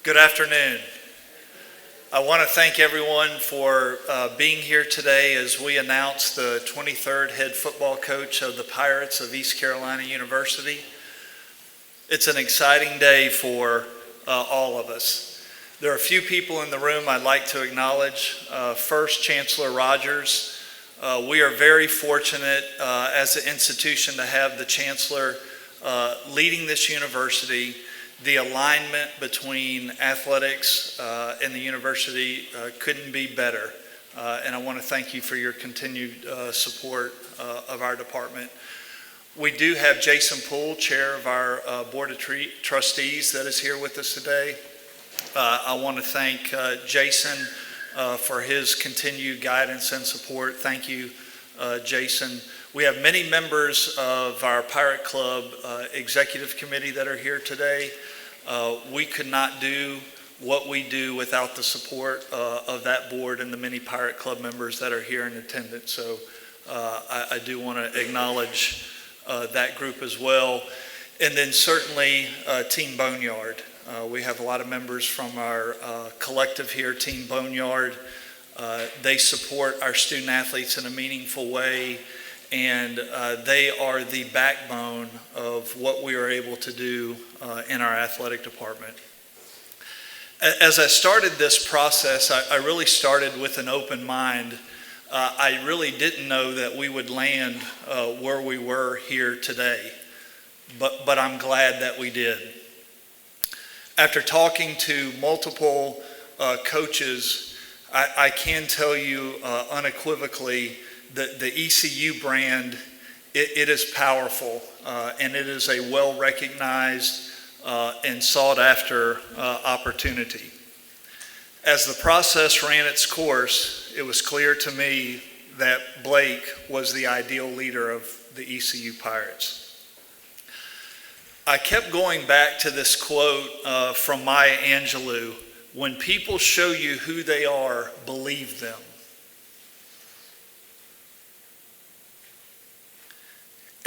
Good afternoon. I want to thank everyone for being here today as we announce the 23rd head football coach of the Pirates of East Carolina University. It's an exciting day for all of us. There are a few people in the room I'd like to acknowledge. First, Chancellor Rogers. We are very fortunate as an institution to have the Chancellor leading this university. The alignment between athletics and the university couldn't be better. And I want to thank you for your continued support of our department. We do have Jason Poole, chair of our Board of Trustees, that is here with us today. I want to thank Jason for his continued guidance and support. Thank you, Jason. We have many members of our Pirate Club Executive Committee that are here today. We could not do what we do without the support of that board and the many Pirate Club members that are here in attendance. So I do want to acknowledge that group as well. And then certainly Team Boneyard. We have a lot of members from our collective here, Team Boneyard. They support our student athletes in a meaningful way. And they are the backbone of what we are able to do in our athletic department. As I started this process, I really started with an open mind. I really didn't know that we would land where we were here today, but I'm glad that we did. After talking to multiple coaches, I can tell you unequivocally the ECU brand, it is powerful, and it is a well-recognized and sought-after opportunity. As the process ran its course, it was clear to me that Blake was the ideal leader of the ECU Pirates. I kept going back to this quote from Maya Angelou: "When people show you who they are, believe them."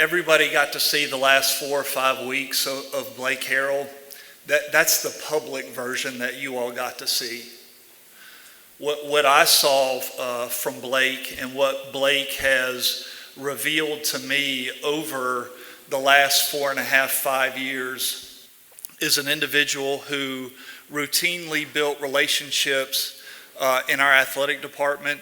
Everybody got to see the last 4 or 5 weeks of Blake Harrell. That's the public version that you all got to see. What I saw from Blake and what Blake has revealed to me over the last 4.5, 5 years is an individual who routinely built relationships in our athletic department.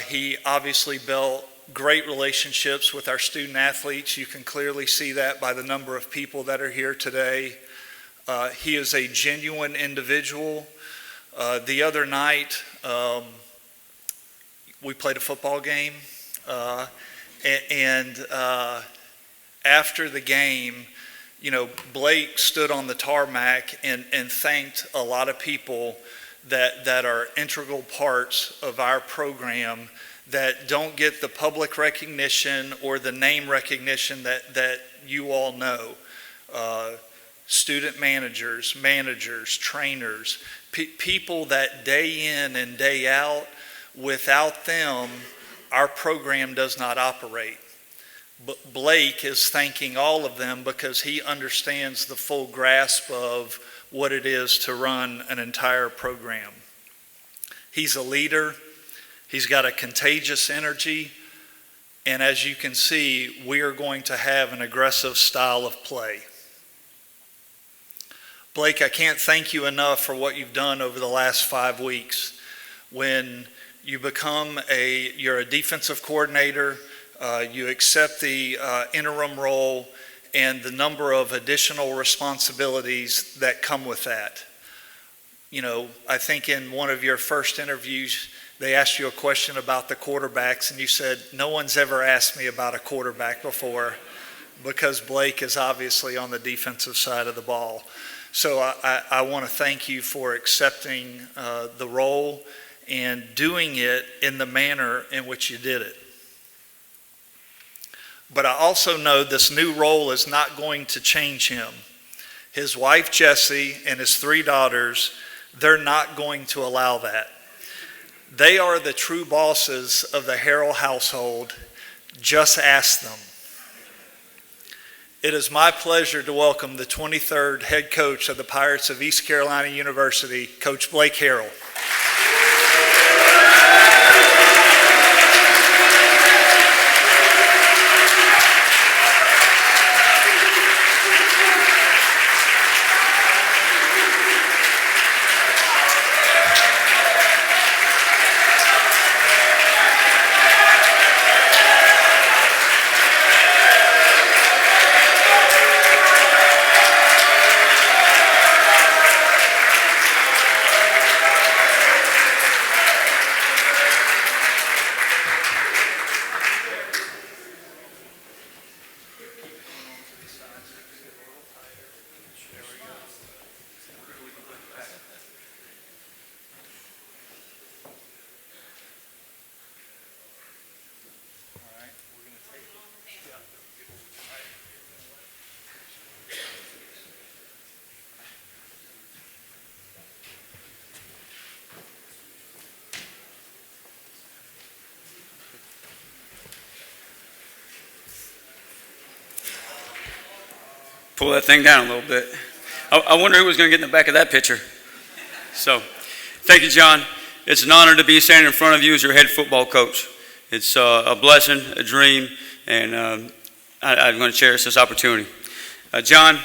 He obviously built great relationships with our student athletes. You can clearly see that by the number of people that are here today. He is a genuine individual. The other night, we played a football game, and after the game, Blake stood on the tarmac and thanked a lot of people that are integral parts of our program that don't get the public recognition or the name recognition that you all know. Student managers, trainers, people that day in and day out, without them, our program does not operate. But Blake is thanking all of them because he understands the full grasp of what it is to run an entire program. He's a leader. He's got a contagious energy, and as you can see, we are going to have an aggressive style of play. Blake, I can't thank you enough for what you've done over the last 5 weeks. When you you're a defensive coordinator, you accept the interim role and the number of additional responsibilities that come with that. I think in one of your first interviews, they asked you a question about the quarterbacks, and you said, "No one's ever asked me about a quarterback before," because Blake is obviously on the defensive side of the ball. So I want to thank you for accepting the role and doing it in the manner in which you did it. But I also know this new role is not going to change him. His wife, Jessie, and his 3 daughters, they're not going to allow that. They are the true bosses of the Harrell household. Just ask them. It is my pleasure to welcome the 23rd head coach of the Pirates of East Carolina University, Coach Blake Harrell. Pull that thing down a little bit. I wonder who was going to get in the back of that picture. So, thank you, John. It's an honor to be standing in front of you as your head football coach. It's a blessing, a dream, and I'm going to cherish this opportunity. John,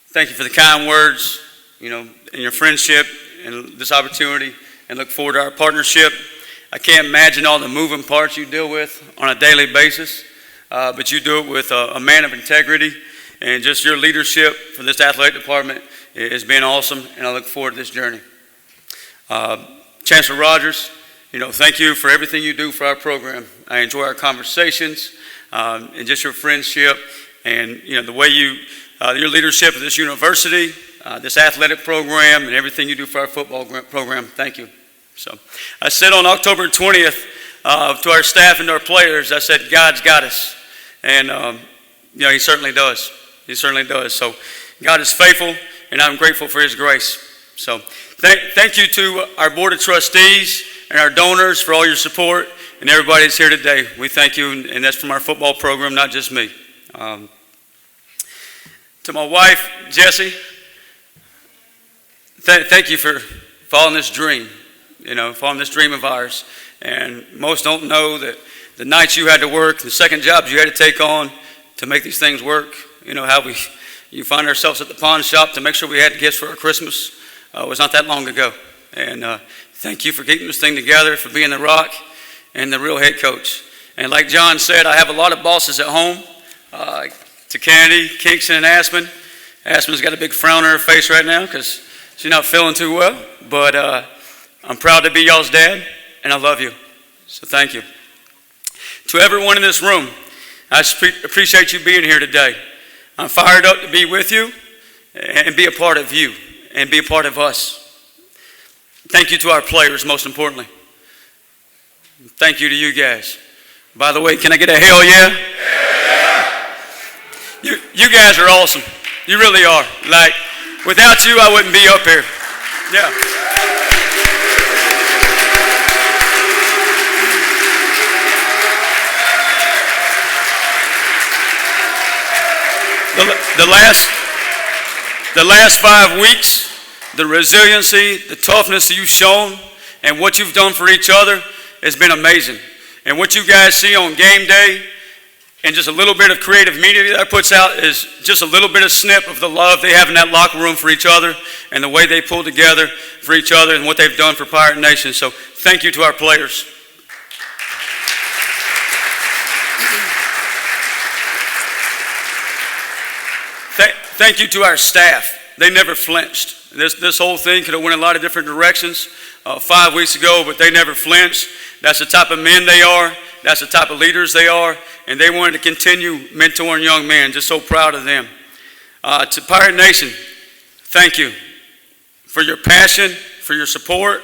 thank you for the kind words, and your friendship and this opportunity, and look forward to our partnership. I can't imagine all the moving parts you deal with on a daily basis, but you do it with a man of integrity. And just your leadership for this athletic department has been awesome, and I look forward to this journey. Chancellor Rogers, thank you for everything you do for our program. I enjoy our conversations and just your friendship and the way your leadership of this university, this athletic program, and everything you do for our football program. Thank you. So I said on October 20th to our staff and to our players, I said, God's got us, and He certainly does. He certainly does. So God is faithful, and I'm grateful for His grace. So thank you to our Board of Trustees and our donors for all your support, and everybody that's here today. We thank you, and that's from our football program, not just me. To my wife, Jessie, thank you for following this dream, following this dream of ours. And most don't know that the nights you had to work, the second jobs you had to take on to make these things work. How you find ourselves at the pawn shop to make sure we had gifts for our Christmas was not that long ago. And thank you for keeping this thing together, for being the rock and the real head coach. And like John said, I have a lot of bosses at home, to Kennedy, Kingston, and Aspen. Aspen's got a big frown on her face right now because she's not feeling too well. But I'm proud to be y'all's dad, and I love you. So thank you. To everyone in this room, I appreciate you being here today. I'm fired up to be with you and be a part of you and be a part of us. Thank you to our players, most importantly. Thank you to you guys. By the way, can I get a hell yeah? Yeah. You guys are awesome. You really are. Like, without you, I wouldn't be up here. Yeah. The last 5 weeks, the resiliency, the toughness that you've shown, and what you've done for each other has been amazing. And what you guys see on game day, and just a little bit of creative media that puts out, is just a little bit of snip of the love they have in that locker room for each other, and the way they pull together for each other, and what they've done for Pirate Nation. So thank you to our players. Thank you to our staff. They never flinched. This whole thing could have went a lot of different directions 5 weeks ago, but they never flinched. That's the type of men they are. That's the type of leaders they are. And they wanted to continue mentoring young men. Just so proud of them. To Pirate Nation, thank you for your passion, for your support,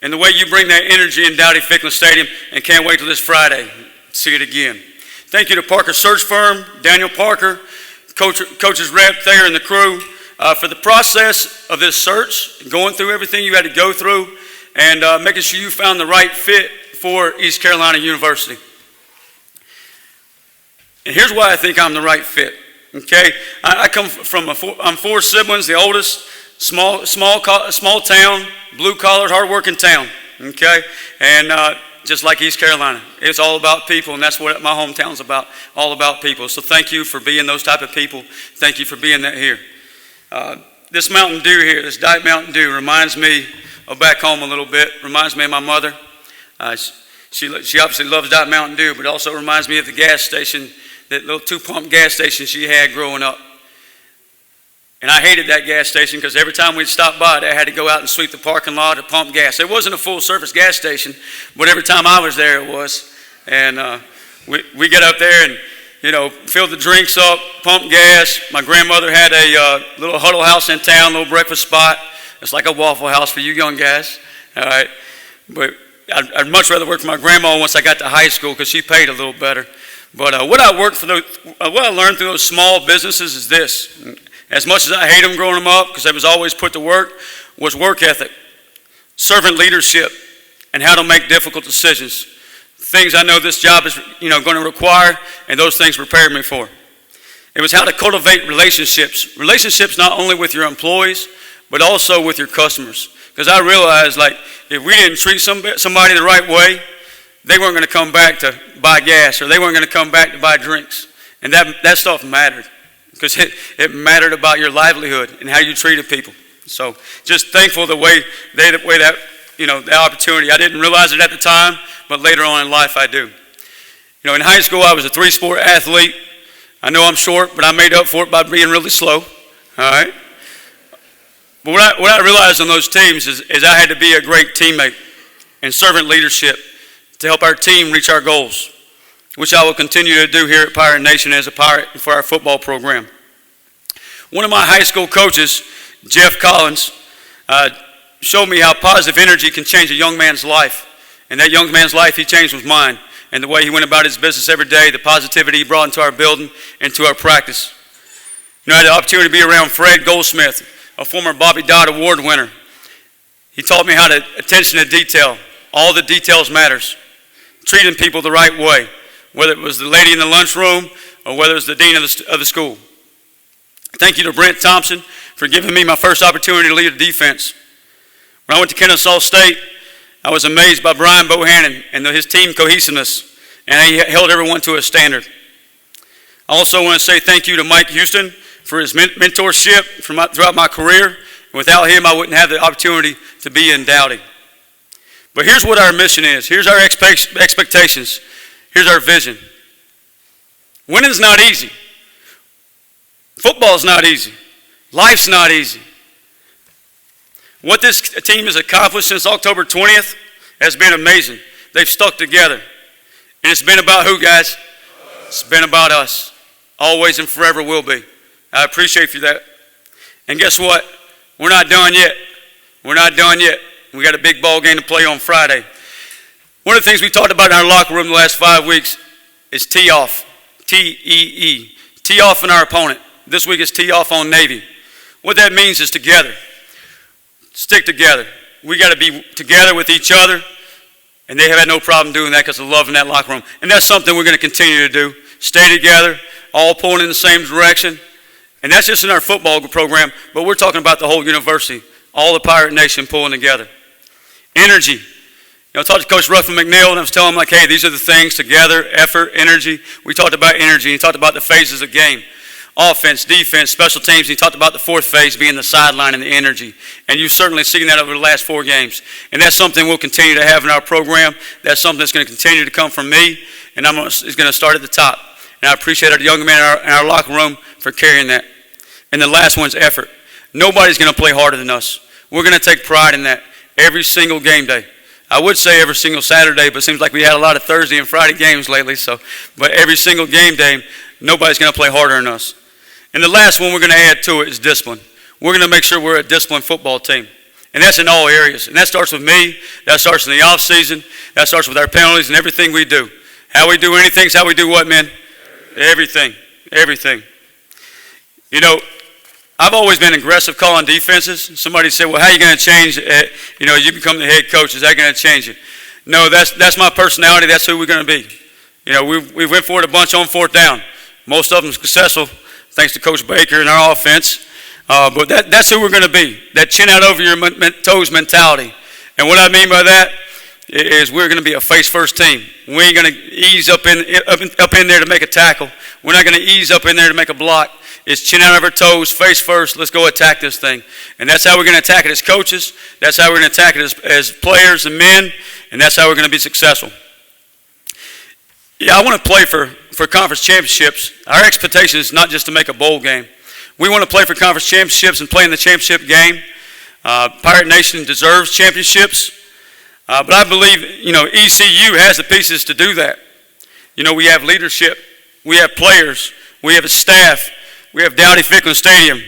and the way you bring that energy in Dowdy-Ficklin Stadium, and can't wait till this Friday to see it again. Thank you to Parker Search Firm, Daniel Parker, Coach's rep there and the crew, for the process of this search, going through everything you had to go through, and making sure you found the right fit for East Carolina University. And here's why I think I'm the right fit. Okay, I come from I'm four siblings, the oldest, small town, blue-collared, hard-working town. Okay, and just like East Carolina, it's all about people, and that's what my hometown's about, all about people. So thank you for being those type of people. Thank you for being that here. This Mountain Dew here, this Diet Mountain Dew, reminds me of back home a little bit. Reminds me of my mother. She obviously loves Diet Mountain Dew, but it also reminds me of the gas station, that little 2-pump gas station she had growing up. And I hated that gas station because every time we'd stop by it, I had to go out and sweep the parking lot to pump gas. It wasn't a full-service gas station, but every time I was there, it was. And we get up there and, fill the drinks up, pump gas. My grandmother had a little huddle house in town, little breakfast spot. It's like a Waffle House for you young guys, all right? But I'd much rather work for my grandma once I got to high school because she paid a little better. But what I learned through those small businesses is this. As much as I hate them growing them up, because I was always put to work, was work ethic, servant leadership, and how to make difficult decisions. Things I know this job is going to require, and those things prepared me for. It was how to cultivate relationships. Relationships not only with your employees, but also with your customers. Because I realized, if we didn't treat somebody the right way, they weren't going to come back to buy gas, or they weren't going to come back to buy drinks. And that stuff mattered. Because it mattered about your livelihood and how you treated people. So just thankful the opportunity. I didn't realize it at the time, but later on in life I do. In high school I was a 3-sport athlete. I know I'm short, but I made up for it by being really slow. All right. But what I realized on those teams is I had to be a great teammate and servant leadership to help our team reach our goals, which I will continue to do here at Pirate Nation as a Pirate for our football program. One of my high school coaches, Jeff Collins, showed me how positive energy can change a young man's life. And that young man's life he changed was mine. And the way he went about his business every day, the positivity he brought into our building and to our practice. I had the opportunity to be around Fred Goldsmith, a former Bobby Dodd Award winner. He taught me how to attention to detail. All the details matters. Treating people the right way, whether it was the lady in the lunchroom or whether it was the dean of the school. Thank you to Brent Thompson for giving me my first opportunity to lead a defense. When I went to Kennesaw State, I was amazed by Brian Bohannon and his team cohesiveness, and he held everyone to a standard. I also want to say thank you to Mike Houston for his mentorship throughout my career. Without him, I wouldn't have the opportunity to be in Dowdy. But here's what our mission is. Here's our expectations. Here's our vision. Winning's not easy. Football's not easy. Life's not easy. What this team has accomplished since October 20th has been amazing. They've stuck together. And it's been about who, guys? It's been about us. Always and forever will be. I appreciate you that. And guess what? We're not done yet. We're not done yet. We got a big ball game to play on Friday. One of the things we talked about in our locker room the last 5 weeks is tee off. T-E-E. Tee off on our opponent. This week is tee off on Navy. What that means is together. Stick together. We got to be together with each other, and they have had no problem doing that because of love in that locker room. And that's something we're going to continue to do. Stay together, all pulling in the same direction. And that's just in our football program, but we're talking about the whole university, all the Pirate Nation pulling together. Energy. I talked to Coach Ruffin McNeil, and I was telling him, hey, these are the things together, effort, energy. We talked about energy, and he talked about the phases of game. Offense, defense, special teams, and he talked about the fourth phase being the sideline and the energy. And you've certainly seen that over the last 4 games. And that's something we'll continue to have in our program. That's something that's going to continue to come from me, and it's going to start at the top. And I appreciate our young men in our locker room for carrying that. And the last one's effort. Nobody's going to play harder than us. We're going to take pride in that every single game day. I would say every single Saturday, but it seems like we had a lot of Thursday and Friday games lately. But every single game day, nobody's going to play harder than us. And the last one we're going to add to it is discipline. We're going to make sure we're a disciplined football team. And that's in all areas. And that starts with me. That starts in the off season. That starts with our penalties and everything we do. How we do anything is how we do what, men? Everything. Everything. I've always been aggressive calling defenses. Somebody said, well, how are you going to change it? You become the head coach. Is that going to change it? No, that's my personality. That's who we're going to be. We went for it a bunch on 4th down. Most of them successful, thanks to Coach Baker and our offense. But that's who we're going to be, that chin out over your toes mentality. And what I mean by that is we're going to be a face-first team. We ain't going to ease up in there to make a tackle. We're not going to ease up in there to make a block. It's chin out of our toes, face first, let's go attack this thing. And that's how we're going to attack it as coaches. That's how we're going to attack it as players and men. And that's how we're going to be successful. Yeah, I want to play for conference championships. Our expectation is not just to make a bowl game. We want to play for conference championships and play in the championship game. Pirate Nation deserves championships. But I believe, ECU has the pieces to do that. We have leadership. We have players. We have a staff. We have Dowdy Ficklin Stadium.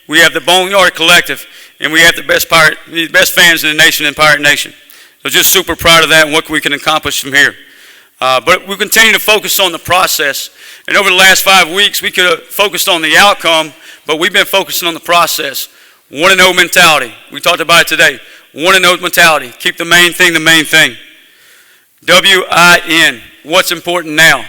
We have the Boneyard Collective. And we have the best fans in the nation in Pirate Nation. So just super proud of that and what we can accomplish from here. But we continue to focus on the process. And over the last 5 weeks, we could have focused on the outcome, but we've been focusing on the process. 1-0 mentality. We talked about it today. 1-0 mentality. Keep the main thing the main thing. WIN. What's important now?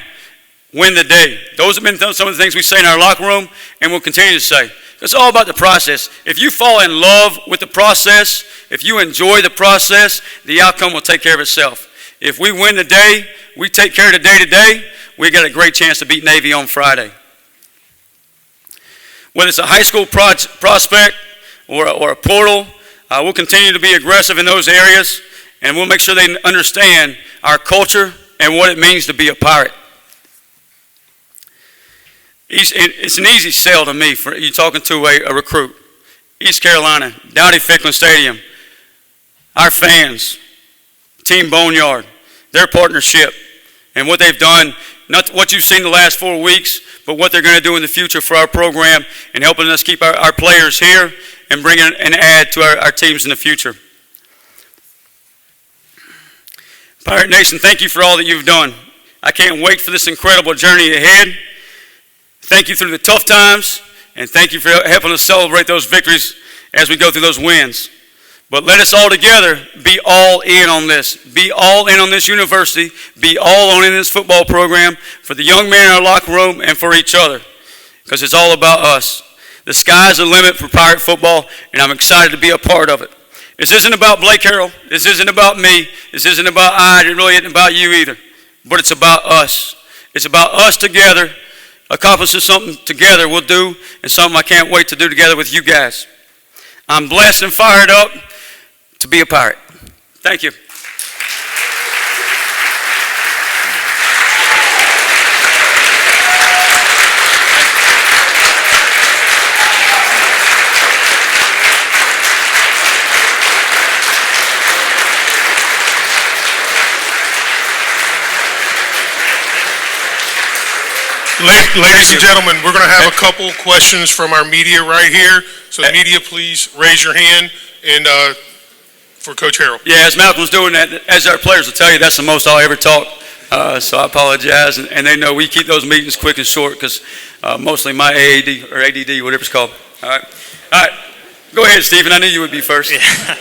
Win the day. Those have been some of the things we say in our locker room, and we'll continue to say. It's all about the process. If you fall in love with the process, if you enjoy the process, the outcome will take care of itself. If we win the day, we take care of the day-to-day, we got a great chance to beat Navy on Friday. Whether it's a high school prospect or a portal, we'll continue to be aggressive in those areas, and we'll make sure they understand our culture and what it means to be a Pirate. It's an easy sell to me for you talking to a recruit. East Carolina, Dowdy Ficklin Stadium, our fans, Team Boneyard, their partnership, and what they've done, not what you've seen the last 4 weeks, but what they're going to do in the future for our program and helping us keep our players here and bringing an add to our teams in the future. Pirate Nation, thank you for all that you've done. I can't wait for this incredible journey ahead. Thank you through the tough times, and thank you for helping us celebrate those victories as we go through those wins. But let us all together be all in on this. Be all in on this university. Be all in this football program for the young men in our locker room and for each other, because it's all about us. The sky's the limit for Pirate football, and I'm excited to be a part of it. This isn't about Blake Harrell. This isn't about me. This isn't about It really isn't about you either. But it's about us. It's about us together, accomplishing something together we'll do, and something I can't wait to do together with you guys. I'm blessed and fired up to be a Pirate. Thank you. Ladies and gentlemen, we're going to have a couple questions from our media right here. So media, please raise your hand and for Coach Harrell. Yeah, as Malcolm's doing that, as our players will tell you, that's the most I'll ever talk. So I apologize, and they know we keep those meetings quick and short because mostly my AAD or ADD, whatever it's called. All right. Go ahead, Stephen. I knew you would be first. Yeah.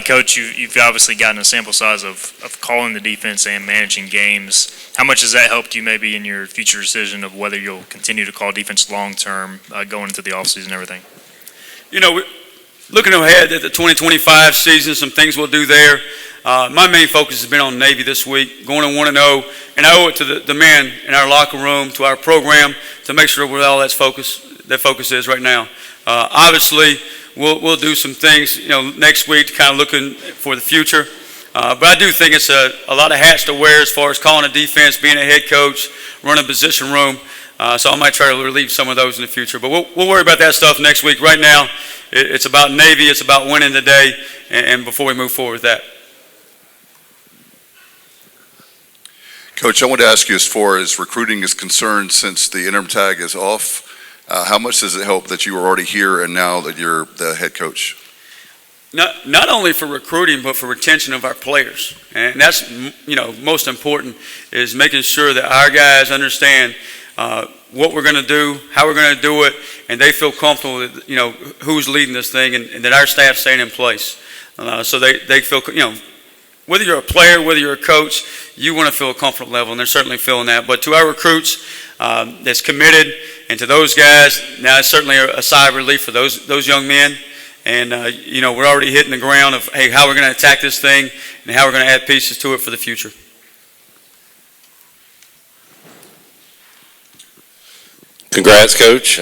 Coach, you've obviously gotten a sample size of calling the defense and managing games. How much has that helped you maybe in your future decision of whether you'll continue to call defense long-term going into the offseason and everything? Looking ahead at the 2025 season, some things we'll do there. My main focus has been on Navy this week, going to 1-0, and I owe it to the men in our locker room, to our program, to make sure we're all that focus is right now. Obviously, we'll do some things, next week to kind of looking for the future. But I do think it's a lot of hats to wear as far as calling a defense, being a head coach, running a position room. So I might try to relieve some of those in the future. But we'll worry about that stuff next week. Right now, it's about Navy. It's about winning the day, and before we move forward with that. Coach, I want to ask you, as far as recruiting is concerned, since the interim tag is off, how much does it help that you were already here and now that you're the head coach? Not only for recruiting, but for retention of our players. And that's, most important, is making sure that our guys understand what we're going to do, how we're going to do it, and they feel comfortable that, who's leading this thing and that our staff's staying in place. So they feel, whether you're a player, whether you're a coach, you want to feel a comfort level, and they're certainly feeling that. But to our recruits that's committed, and to those guys, now it's certainly a sigh of relief for those young men. And, we're already hitting the ground of, hey, how we're going to attack this thing and how we're going to add pieces to it for the future. Congrats, Coach.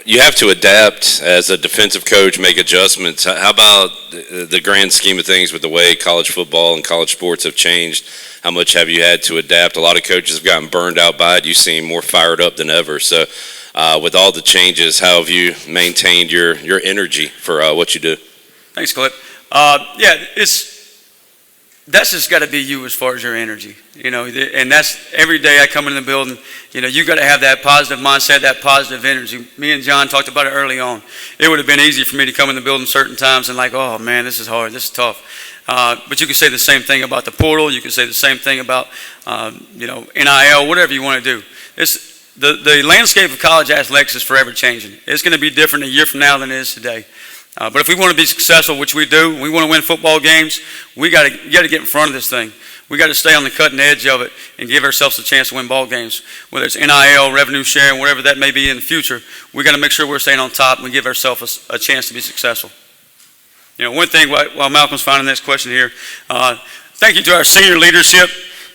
You have to adapt as a defensive coach, make adjustments. How about the grand scheme of things with the way college football and college sports have changed? How much have you had to adapt? A lot of coaches have gotten burned out by it. You seem more fired up than ever. So with all the changes, how have you maintained your energy for what you do? Thanks, Clip. That's just got to be you as far as your energy, and that's every day I come in the building, you got to have that positive mindset, that positive energy. Me and John talked about it early on. It would have been easy for me to come in the building certain times and like, oh man, this is hard, this is tough. But you can say the same thing about the portal. You can say the same thing about, NIL, whatever you want to do. The landscape of college athletics is forever changing. It's going to be different a year from now than it is today. But if we want to be successful, which we do, we want to win football games, you got to get in front of this thing. We got to stay on the cutting edge of it and give ourselves a chance to win ball games. Whether it's NIL, revenue sharing, whatever that may be in the future, we got to make sure we're staying on top and we give ourselves a chance to be successful. One thing while Malcolm's finding this question here, thank you to our senior leadership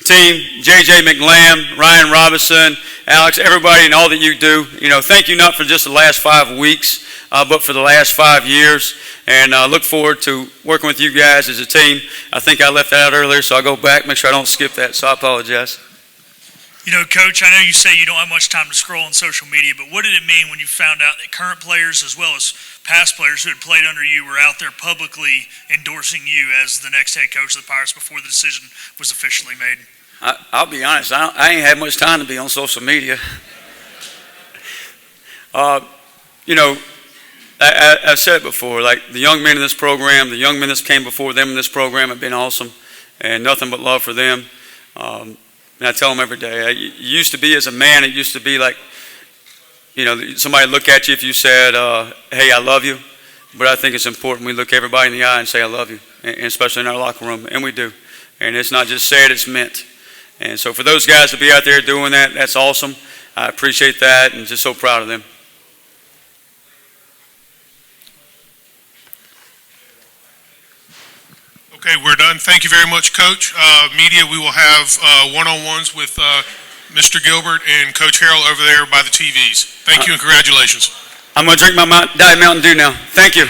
team, J.J. McLam, Ryan Robinson, Alex, everybody, and all that you do. Thank you not for just the last 5 weeks, but for the last 5 years. And I look forward to working with you guys as a team. I think I left that out earlier, so I'll go back, make sure I don't skip that, so I apologize. Coach, I know you say you don't have much time to scroll on social media, but what did it mean when you found out that current players as well as past players who had played under you were out there publicly endorsing you as the next head coach of the Pirates before the decision was officially made? I'll be honest, I ain't had much time to be on social media. I've said it before, like the young men in this program, the young men that came before them in this program have been awesome, and nothing but love for them. And I tell them every day, it used to be as a man, it used to be like, somebody look at you if you said, hey, I love you. But I think it's important we look everybody in the eye and say, I love you, and especially in our locker room, and we do. And it's not just said, it's meant. And so for those guys to be out there doing that, that's awesome. I appreciate that and just so proud of them. Okay, we're done. Thank you very much, Coach. Media, we will have one-on-ones with Mr. Gilbert and Coach Harrell over there by the TVs. Thank you and congratulations. I'm going to drink my Diet Mountain Dew now. Thank you.